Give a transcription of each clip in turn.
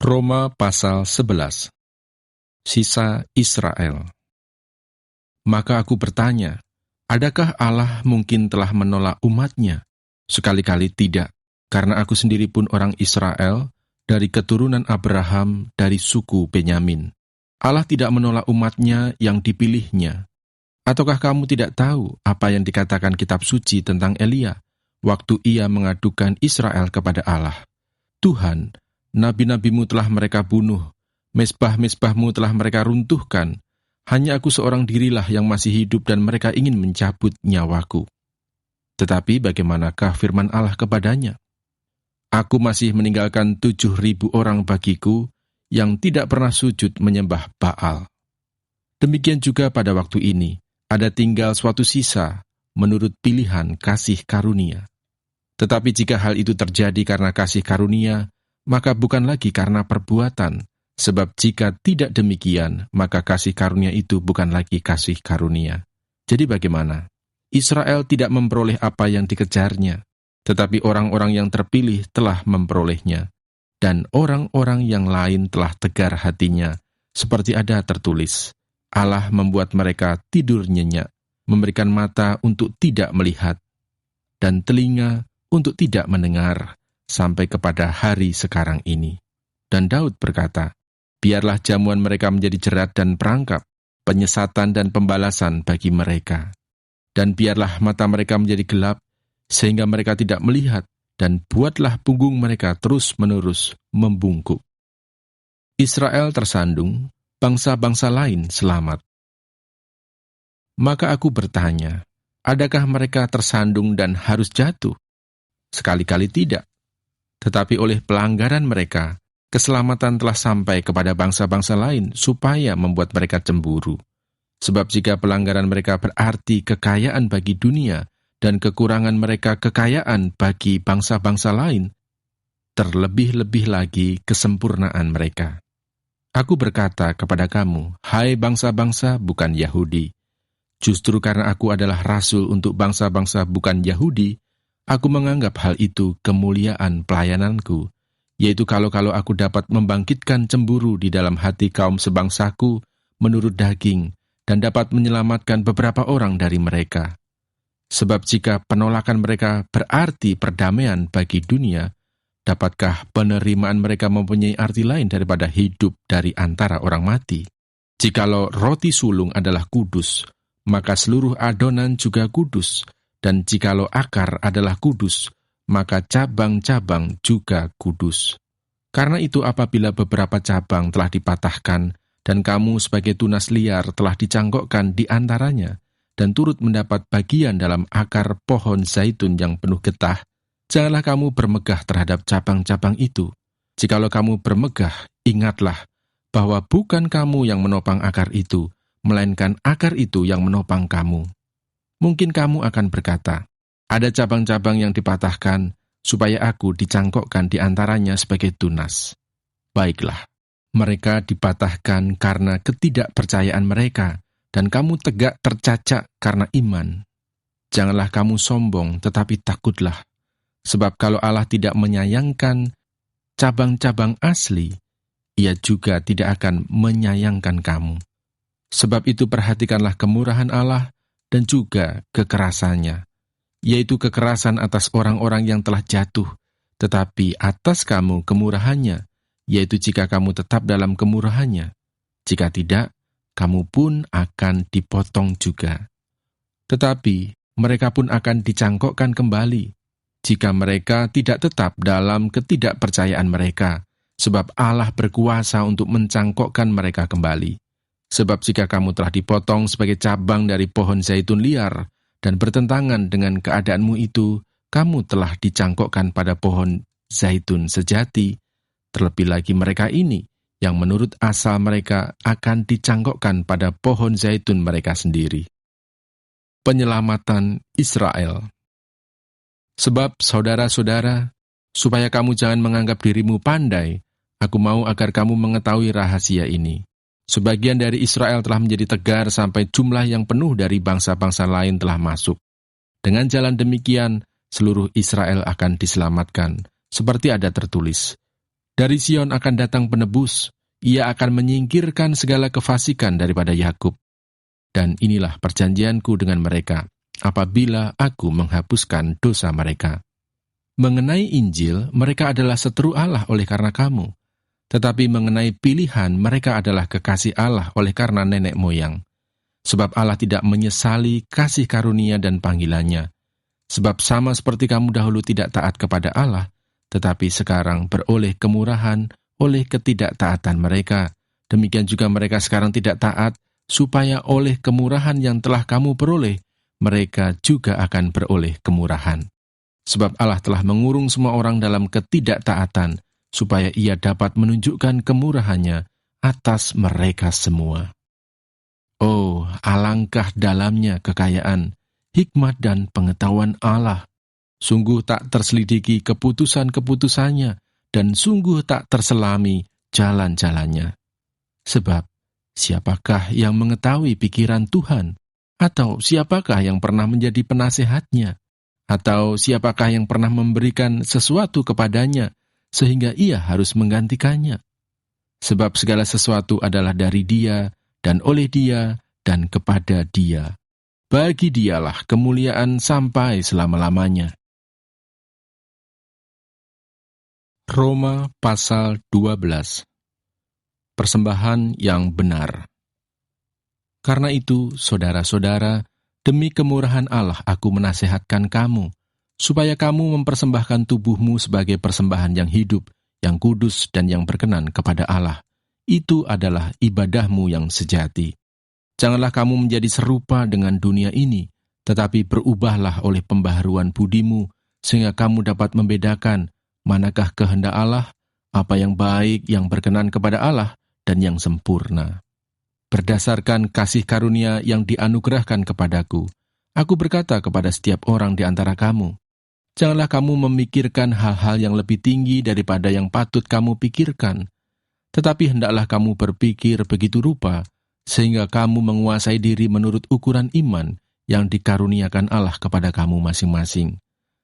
Roma pasal 11. Sisa Israel. Maka aku bertanya, adakah Allah mungkin telah menolak umatnya? Sekali-kali tidak, karena aku sendiri pun orang Israel, dari keturunan Abraham, dari suku Benyamin. Allah tidak menolak umatnya yang dipilihnya. Ataukah kamu tidak tahu apa yang dikatakan kitab suci tentang Elia, waktu ia mengadukan Israel kepada Allah? Tuhan, nabi-nabimu telah mereka bunuh, mezbah-mezbahmu telah mereka runtuhkan. Hanya aku seorang dirilah yang masih hidup dan mereka ingin mencabut nyawaku. Tetapi bagaimanakah firman Allah kepadanya? Aku masih meninggalkan 7.000 orang bagiku yang tidak pernah sujud menyembah Baal. Demikian juga pada waktu ini, ada tinggal suatu sisa menurut pilihan kasih karunia. Tetapi jika hal itu terjadi karena kasih karunia, maka bukan lagi karena perbuatan, sebab jika tidak demikian, maka kasih karunia itu bukan lagi kasih karunia. Jadi bagaimana? Israel tidak memperoleh apa yang dikejarnya, tetapi orang-orang yang terpilih telah memperolehnya, dan orang-orang yang lain telah tegar hatinya, seperti ada tertulis, Allah membuat mereka tidur nyenyak, memberikan mata untuk tidak melihat, dan telinga untuk tidak mendengar, sampai kepada hari sekarang ini. Dan Daud berkata, biarlah jamuan mereka menjadi jerat dan perangkap, penyesatan dan pembalasan bagi mereka. Dan biarlah mata mereka menjadi gelap, sehingga mereka tidak melihat, dan buatlah punggung mereka terus-menerus membungkuk. Israel tersandung, bangsa-bangsa lain selamat. Maka aku bertanya, adakah mereka tersandung dan harus jatuh? Sekali-kali tidak. Tetapi oleh pelanggaran mereka, keselamatan telah sampai kepada bangsa-bangsa lain supaya membuat mereka cemburu. Sebab jika pelanggaran mereka berarti kekayaan bagi dunia dan kekurangan mereka kekayaan bagi bangsa-bangsa lain, terlebih-lebih lagi kesempurnaan mereka. Aku berkata kepada kamu, hai bangsa-bangsa bukan Yahudi, justru karena aku adalah rasul untuk bangsa-bangsa bukan Yahudi, aku menganggap hal itu kemuliaan pelayananku, yaitu kalau aku dapat membangkitkan cemburu di dalam hati kaum sebangsaku menurut daging, dan dapat menyelamatkan beberapa orang dari mereka. Sebab jika penolakan mereka berarti perdamaian bagi dunia, dapatkah penerimaan mereka mempunyai arti lain daripada hidup dari antara orang mati? Jikalau roti sulung adalah kudus, maka seluruh adonan juga kudus, dan jikalau akar adalah kudus, maka cabang-cabang juga kudus. Karena itu apabila beberapa cabang telah dipatahkan, dan kamu sebagai tunas liar telah dicangkokkan di antaranya, dan turut mendapat bagian dalam akar pohon zaitun yang penuh getah, janganlah kamu bermegah terhadap cabang-cabang itu. Jikalau kamu bermegah, ingatlah bahwa bukan kamu yang menopang akar itu, melainkan akar itu yang menopang kamu. Mungkin kamu akan berkata, ada cabang-cabang yang dipatahkan, supaya aku dicangkokkan di antaranya sebagai tunas. Baiklah, mereka dipatahkan karena ketidakpercayaan mereka, dan kamu tegak tercacak karena iman. Janganlah kamu sombong, tetapi takutlah. Sebab kalau Allah tidak menyayangkan cabang-cabang asli, Ia juga tidak akan menyayangkan kamu. Sebab itu perhatikanlah kemurahan Allah dan juga kekerasannya, yaitu kekerasan atas orang-orang yang telah jatuh, tetapi atas kamu kemurahannya, yaitu jika kamu tetap dalam kemurahannya. Jika tidak, kamu pun akan dipotong juga. Tetapi mereka pun akan dicangkokkan kembali, jika mereka tidak tetap dalam ketidakpercayaan mereka, sebab Allah berkuasa untuk mencangkokkan mereka kembali. Sebab jika kamu telah dipotong sebagai cabang dari pohon zaitun liar, dan bertentangan dengan keadaanmu itu, kamu telah dicangkokkan pada pohon zaitun sejati, terlebih lagi mereka ini, yang menurut asal mereka akan dicangkokkan pada pohon zaitun mereka sendiri. Penyelamatan Israel. Sebab, saudara-saudara, supaya kamu jangan menganggap dirimu pandai, aku mau agar kamu mengetahui rahasia ini. Sebagian dari Israel telah menjadi tegar sampai jumlah yang penuh dari bangsa-bangsa lain telah masuk. Dengan jalan demikian, seluruh Israel akan diselamatkan, seperti ada tertulis. Dari Sion akan datang penebus, ia akan menyingkirkan segala kefasikan daripada Yakub. Dan inilah perjanjianku dengan mereka, apabila aku menghapuskan dosa mereka. Mengenai Injil, mereka adalah seteru Allah oleh karena kamu. Tetapi mengenai pilihan, mereka adalah kekasih Allah oleh karena nenek moyang. Sebab Allah tidak menyesali kasih karunia dan panggilannya. Sebab sama seperti kamu dahulu tidak taat kepada Allah, tetapi sekarang beroleh kemurahan oleh ketidaktaatan mereka. Demikian juga mereka sekarang tidak taat, supaya oleh kemurahan yang telah kamu peroleh, mereka juga akan beroleh kemurahan. Sebab Allah telah mengurung semua orang dalam ketidaktaatan, supaya ia dapat menunjukkan kemurahannya atas mereka semua. Oh, alangkah dalamnya kekayaan, hikmat dan pengetahuan Allah. Sungguh tak terselidiki keputusan-keputusannya, dan sungguh tak terselami jalan-jalannya. Sebab, siapakah yang mengetahui pikiran Tuhan? Atau siapakah yang pernah menjadi penasehatnya? Atau siapakah yang pernah memberikan sesuatu kepadanya, sehingga ia harus menggantikannya? Sebab segala sesuatu adalah dari Dia, dan oleh Dia, dan kepada Dia. Bagi Dialah kemuliaan sampai selama-lamanya. Roma pasal 12. Persembahan yang benar. Karena itu, saudara-saudara, demi kemurahan Allah aku menasehatkan kamu, supaya kamu mempersembahkan tubuhmu sebagai persembahan yang hidup, yang kudus dan yang berkenan kepada Allah. Itu adalah ibadahmu yang sejati. Janganlah kamu menjadi serupa dengan dunia ini, tetapi berubahlah oleh pembaharuan budimu, sehingga kamu dapat membedakan manakah kehendak Allah, apa yang baik, yang berkenan kepada Allah, dan yang sempurna. Berdasarkan kasih karunia yang dianugerahkan kepadaku, aku berkata kepada setiap orang di antara kamu, janganlah kamu memikirkan hal-hal yang lebih tinggi daripada yang patut kamu pikirkan, tetapi hendaklah kamu berpikir begitu rupa, sehingga kamu menguasai diri menurut ukuran iman yang dikaruniakan Allah kepada kamu masing-masing.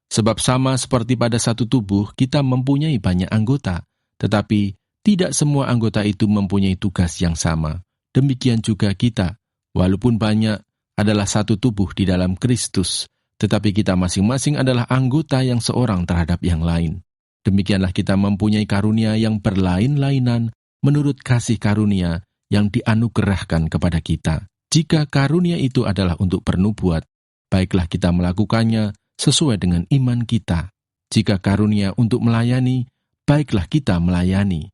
Sebab sama seperti pada satu tubuh, kita mempunyai banyak anggota, tetapi tidak semua anggota itu mempunyai tugas yang sama. Demikian juga kita, walaupun banyak, adalah satu tubuh di dalam Kristus, tetapi kita masing-masing adalah anggota yang seorang terhadap yang lain. Demikianlah kita mempunyai karunia yang berlain-lainan menurut kasih karunia yang dianugerahkan kepada kita. Jika karunia itu adalah untuk pernubuat, baiklah kita melakukannya sesuai dengan iman kita. Jika karunia untuk melayani, baiklah kita melayani.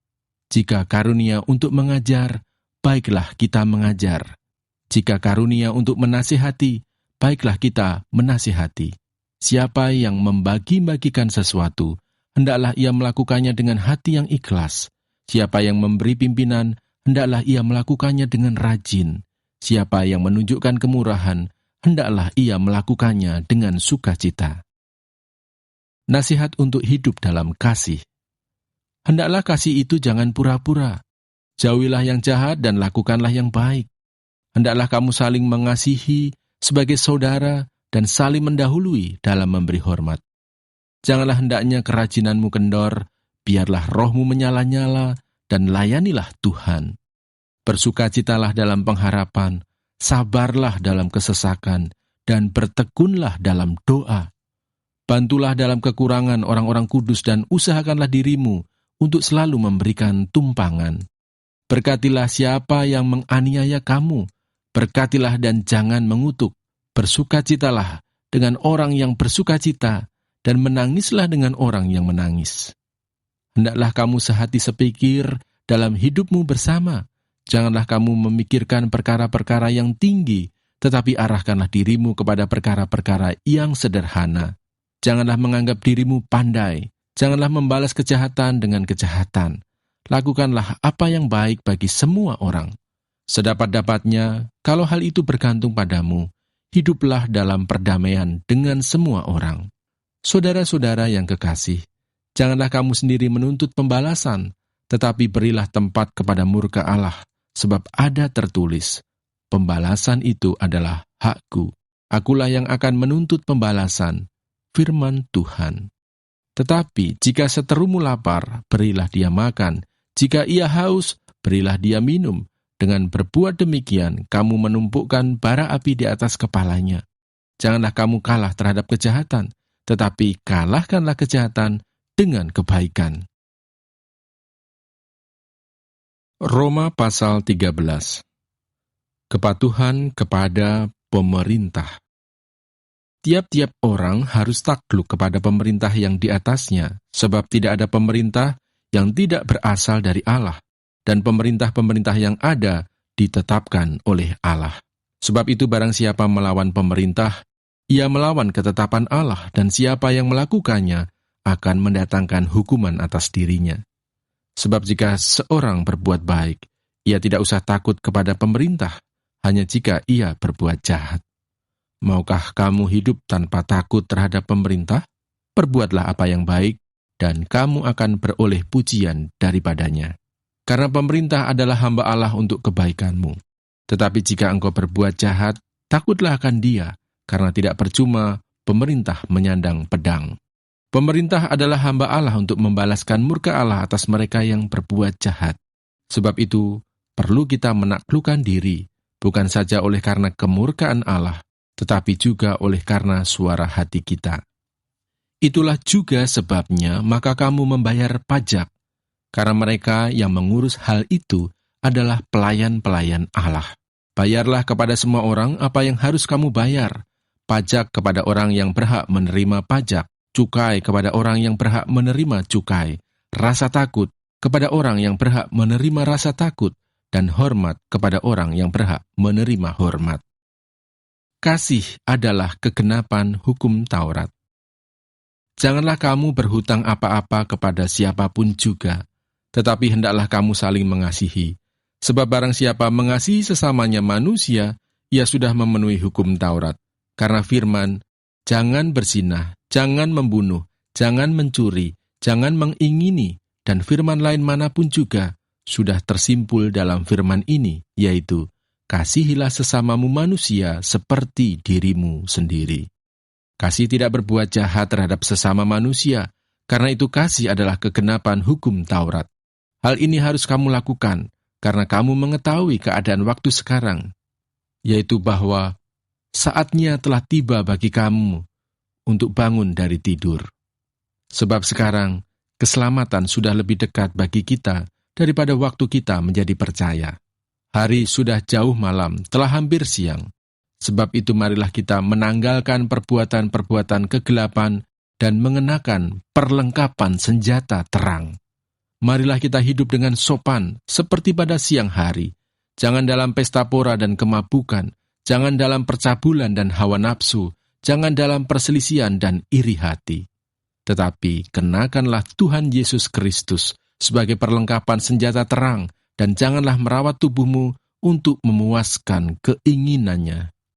Jika karunia untuk mengajar, baiklah kita mengajar. Jika karunia untuk menasihati, baiklah kita menasihati. Siapa yang membagi-bagikan sesuatu, hendaklah ia melakukannya dengan hati yang ikhlas. Siapa yang memberi pimpinan, hendaklah ia melakukannya dengan rajin. Siapa yang menunjukkan kemurahan, hendaklah ia melakukannya dengan sukacita. Nasihat untuk hidup dalam kasih. Hendaklah kasih itu jangan pura-pura. Jauhilah yang jahat dan lakukanlah yang baik. Hendaklah kamu saling mengasihi sebagai saudara dan saling mendahului dalam memberi hormat. Janganlah hendaknya kerajinanmu kendor, biarlah rohmu menyala-nyala dan layanilah Tuhan. Bersukacitalah dalam pengharapan, sabarlah dalam kesesakan, dan bertekunlah dalam doa. Bantulah dalam kekurangan orang-orang kudus dan usahakanlah dirimu untuk selalu memberikan tumpangan. Berkatilah siapa yang menganiaya kamu, berkatilah dan jangan mengutuk. Bersukacitalah dengan orang yang bersukacita, dan menangislah dengan orang yang menangis. Hendaklah kamu sehati sepikir dalam hidupmu bersama. Janganlah kamu memikirkan perkara-perkara yang tinggi, tetapi arahkanlah dirimu kepada perkara-perkara yang sederhana. Janganlah menganggap dirimu pandai. Janganlah membalas kejahatan dengan kejahatan. Lakukanlah apa yang baik bagi semua orang. Sedapat-dapatnya, kalau hal itu bergantung padamu, hiduplah dalam perdamaian dengan semua orang. Saudara-saudara yang kekasih, janganlah kamu sendiri menuntut pembalasan, tetapi berilah tempat kepada murka Allah, sebab ada tertulis, pembalasan itu adalah hakku. Akulah yang akan menuntut pembalasan, firman Tuhan. Tetapi jika seterumu lapar, berilah dia makan. Jika ia haus, berilah dia minum. Dengan berbuat demikian, kamu menumpukkan bara api di atas kepalanya. Janganlah kamu kalah terhadap kejahatan, tetapi kalahkanlah kejahatan dengan kebaikan. Roma pasal 13. Kepatuhan kepada pemerintah. Tiap-tiap orang harus takluk kepada pemerintah yang di atasnya, sebab tidak ada pemerintah yang tidak berasal dari Allah, dan pemerintah-pemerintah yang ada ditetapkan oleh Allah. Sebab itu barang siapa melawan pemerintah, ia melawan ketetapan Allah, dan siapa yang melakukannya akan mendatangkan hukuman atas dirinya. Sebab jika seorang berbuat baik, ia tidak usah takut kepada pemerintah, hanya jika ia berbuat jahat. Maukah kamu hidup tanpa takut terhadap pemerintah? Perbuatlah apa yang baik, dan kamu akan beroleh pujian daripadanya. Karena pemerintah adalah hamba Allah untuk kebaikanmu. Tetapi jika engkau berbuat jahat, takutlah akan dia, karena tidak percuma pemerintah menyandang pedang. Pemerintah adalah hamba Allah untuk membalaskan murka Allah atas mereka yang berbuat jahat. Sebab itu, perlu kita menaklukkan diri, bukan saja oleh karena kemurkaan Allah, tetapi juga oleh karena suara hati kita. Itulah juga sebabnya maka kamu membayar pajak, karena mereka yang mengurus hal itu adalah pelayan-pelayan Allah. Bayarlah kepada semua orang apa yang harus kamu bayar, pajak kepada orang yang berhak menerima pajak, cukai kepada orang yang berhak menerima cukai, rasa takut kepada orang yang berhak menerima rasa takut, dan hormat kepada orang yang berhak menerima hormat. Kasih adalah kegenapan hukum Taurat. Janganlah kamu berhutang apa-apa kepada siapapun juga, tetapi hendaklah kamu saling mengasihi. Sebab barang siapa mengasihi sesamanya manusia, ia sudah memenuhi hukum Taurat. Karena firman, jangan berzinah, jangan membunuh, jangan mencuri, jangan mengingini, dan firman lain manapun juga, sudah tersimpul dalam firman ini, yaitu, kasihilah sesamamu manusia seperti dirimu sendiri. Kasih tidak berbuat jahat terhadap sesama manusia, karena itu kasih adalah kegenapan hukum Taurat. Hal ini harus kamu lakukan, karena kamu mengetahui keadaan waktu sekarang, yaitu bahwa saatnya telah tiba bagi kamu untuk bangun dari tidur. Sebab sekarang, keselamatan sudah lebih dekat bagi kita daripada waktu kita menjadi percaya. Hari sudah jauh malam, telah hampir siang. Sebab itu marilah kita menanggalkan perbuatan-perbuatan kegelapan dan mengenakan perlengkapan senjata terang. Marilah kita hidup dengan sopan, seperti pada siang hari. Jangan dalam pesta pora dan kemabukan, jangan dalam percabulan dan hawa nafsu, jangan dalam perselisihan dan iri hati. Tetapi kenakanlah Tuhan Yesus Kristus sebagai perlengkapan senjata terang, dan janganlah merawat tubuhmu untuk memuaskan keinginannya.